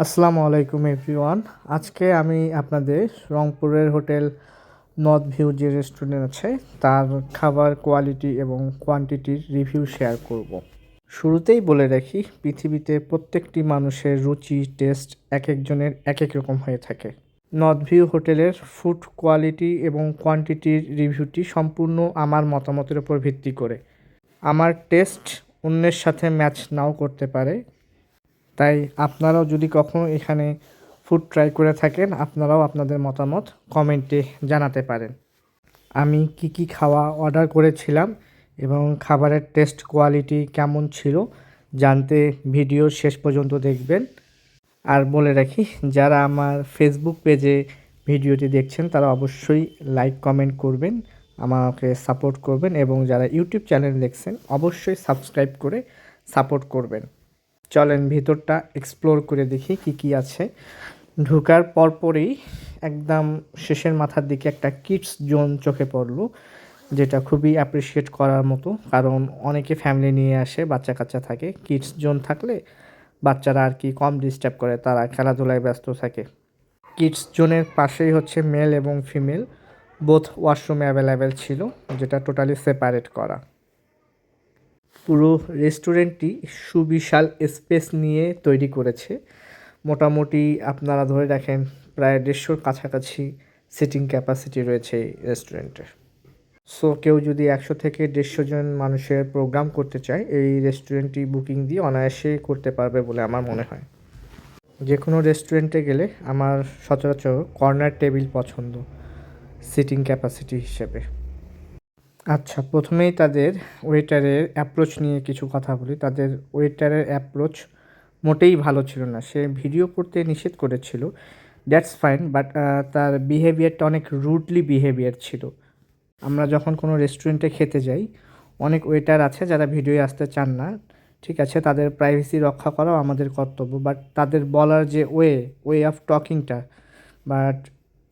আসসালামু আলাইকুম এভরিওয়ান। আজকে আমি আপনাদের রংপুরের হোটেল নর্থ ভিউ যে রেস্টুরেন্ট আছে তার খাবার কোয়ালিটি এবং কোয়ান্টিটির রিভিউ শেয়ার করব। শুরুতেই বলে রাখি, পৃথিবীতে প্রত্যেকটি মানুষের রুচি টেস্ট এক একজনের এক এক রকম হয়ে থাকে। নর্থ ভিউ হোটেলের ফুড কোয়ালিটি এবং কোয়ান্টিটির রিভিউটি সম্পূর্ণ আমার মতামতের উপর ভিত্তি করে। আমার টেস্ট অন্যের সাথে ম্যাচ নাও করতে পারে, তাই আপনারাও যদি কখনো এখানে ফুড ট্রাই করে থাকেন, আপনারাও আপনাদের মতামত কমেন্টে জানাতে পারেন। আমি কি খাওয়া অর্ডার করেছিলাম এবং খাবারের টেস্ট কোয়ালিটি কেমন ছিল জানতে ভিডিও শেষ পর্যন্ত দেখবেন। আর বলে রাখি, যারা আমার ফেসবুক পেজে ভিডিওটি দেখছেন তারা অবশ্যই লাইক কমেন্ট করবেন, আমাকে সাপোর্ট করবেন, এবং যারা ইউটিউব চ্যানেল দেখছেন অবশ্যই সাবস্ক্রাইব করে সাপোর্ট করবেন। চলেন ভিতরটা এক্সপ্লোর করে দেখি কি আছে। ঢোকার পরপরই একদম শেষের মাথার দিকে একটা কিডস জোন চোখে পড়লো, যেটা খুবই অ্যাপ্রিসিয়েট করার মতো, কারণ অনেকে ফ্যামিলি নিয়ে আসে, বাচ্চা কাচ্চা থাকে। কিডস জোন থাকলে বাচ্চারা আর কি কম ডিস্টার্ব করে, তারা খেলাধুলায় ব্যস্ত থাকে। কিডস জোনের পাশেই হচ্ছে মেল এবং ফিমেল বোথ ওয়াশরুম অ্যাভেলেবেল ছিল, যেটা টোটালি সেপারেট করা। পুরো রেস্টুরেন্টটি সুবিশাল স্পেস নিয়ে তৈরি করেছে। মোটামুটি আপনারা ধরে রাখেন প্রায় 150-র কাছাকাছি সিটিং ক্যাপাসিটি রয়েছে এই রেস্টুরেন্টের। সো কেউ যদি 100 থেকে 150 জন মানুষের প্রোগ্রাম করতে চায়, এই রেস্টুরেন্টটি বুকিং দিয়ে অনায়াসে করতে পারবে বলে আমার মনে হয়। যে কোনো রেস্টুরেন্টে গেলে আমার সচরাচর কর্নার টেবিল পছন্দ সিটিং ক্যাপাসিটি হিসেবে। আচ্ছা, প্রথমেই তাদের ওয়েটারের অ্যাপ্রোচ নিয়ে কিছু কথা বলি। তাদের ওয়েটারের অ্যাপ্রোচ মোটেই ভালো ছিল না। সে ভিডিও করতে নিষেধ করেছিল, দ্যাটস ফাইন, বাট তার বিহেভিয়ারটা অনেক রুডলি বিহেভিয়ার ছিল। আমরা যখন কোনো রেস্টুরেন্টে খেতে যাই, অনেক ওয়েটার আছে যারা ভিডিওয়ে আসতে চান না, ঠিক আছে, তাদের প্রাইভেসি রক্ষা করাও আমাদের কর্তব্য, বাট তাদের বলার যে ওয়ে অফ টকিংটা, বাট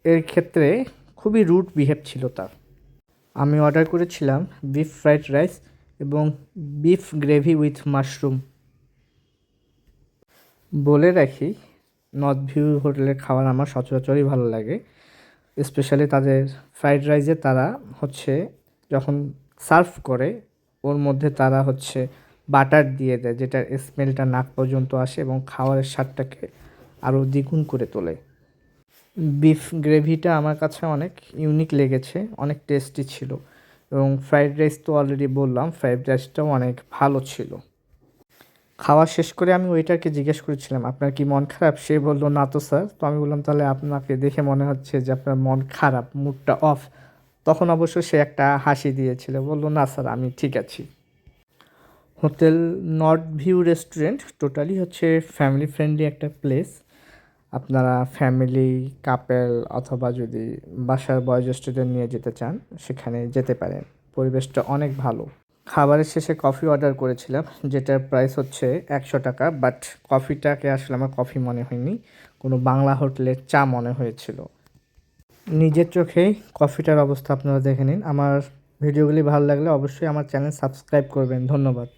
এর ক্ষেত্রে খুবই রুড বিহেভ ছিল তার। আমি অর্ডার করেছিলাম বিফ ফ্রাইড রাইস এবং বিফ গ্রেভি উইথ মাশরুম। বলে রাখি, নর্থ ভিউ হোটেলের খাবার আমার সচরাচরই ভালো লাগে। স্পেশালি তাদের ফ্রাইড রাইসে তারা হচ্ছে যখন সার্ভ করে ওর মধ্যে তারা হচ্ছে বাটার দিয়ে দেয়, যেটার স্মেলটা নাক পর্যন্ত আসে এবং খাওয়ারের স্বাদটাকে আরও দ্বিগুণ করে তোলে। বিফ গ্রেভিটা আমার কাছে অনেক ইউনিক লেগেছে, অনেক টেস্টি ছিল, এবং ফ্রাইড রাইস তো অলরেডি বললাম, ফ্রাইড রাইসটাও অনেক ভালো ছিল। খাওয়া শেষ করে আমি ওয়েটারকে জিজ্ঞেস করেছিলাম, আপনার কি মন খারাপ? সে বলল, না তো স্যার। তো আমি বললাম, তাহলে আপনাকে দেখে মনে হচ্ছে যে আপনার মন খারাপ, মুডটা অফ। তখন অবশ্য সে একটা হাসি দিয়েছিল, বলল, না স্যার, আমি ঠিক আছি। Hotel north view restaurant totally হচ্ছে ফ্যামিলি ফ্রেন্ডলি একটা প্লেস। আপনারা ফ্যামিলি, কাপেল অথবা যদি বাসার বয়োজ্যেষ্ঠদের নিয়ে যেতে চান সেখানে যেতে পারেন। পরিবেশটা অনেক ভালো। খাবারের শেষে কফি অর্ডার করেছিলাম, যেটার প্রাইস হচ্ছে 100 টাকা, বাট কফিটাকে আসলে আমার কফি মনে হয়নি, কোনো বাংলা হোটেলের চা মনে হয়েছিল। নিজের চোখেই কফিটার অবস্থা আপনারা দেখে নিন। আমার ভিডিওগুলি ভালো লাগলে অবশ্যই আমার চ্যানেল সাবস্ক্রাইব করবেন। ধন্যবাদ।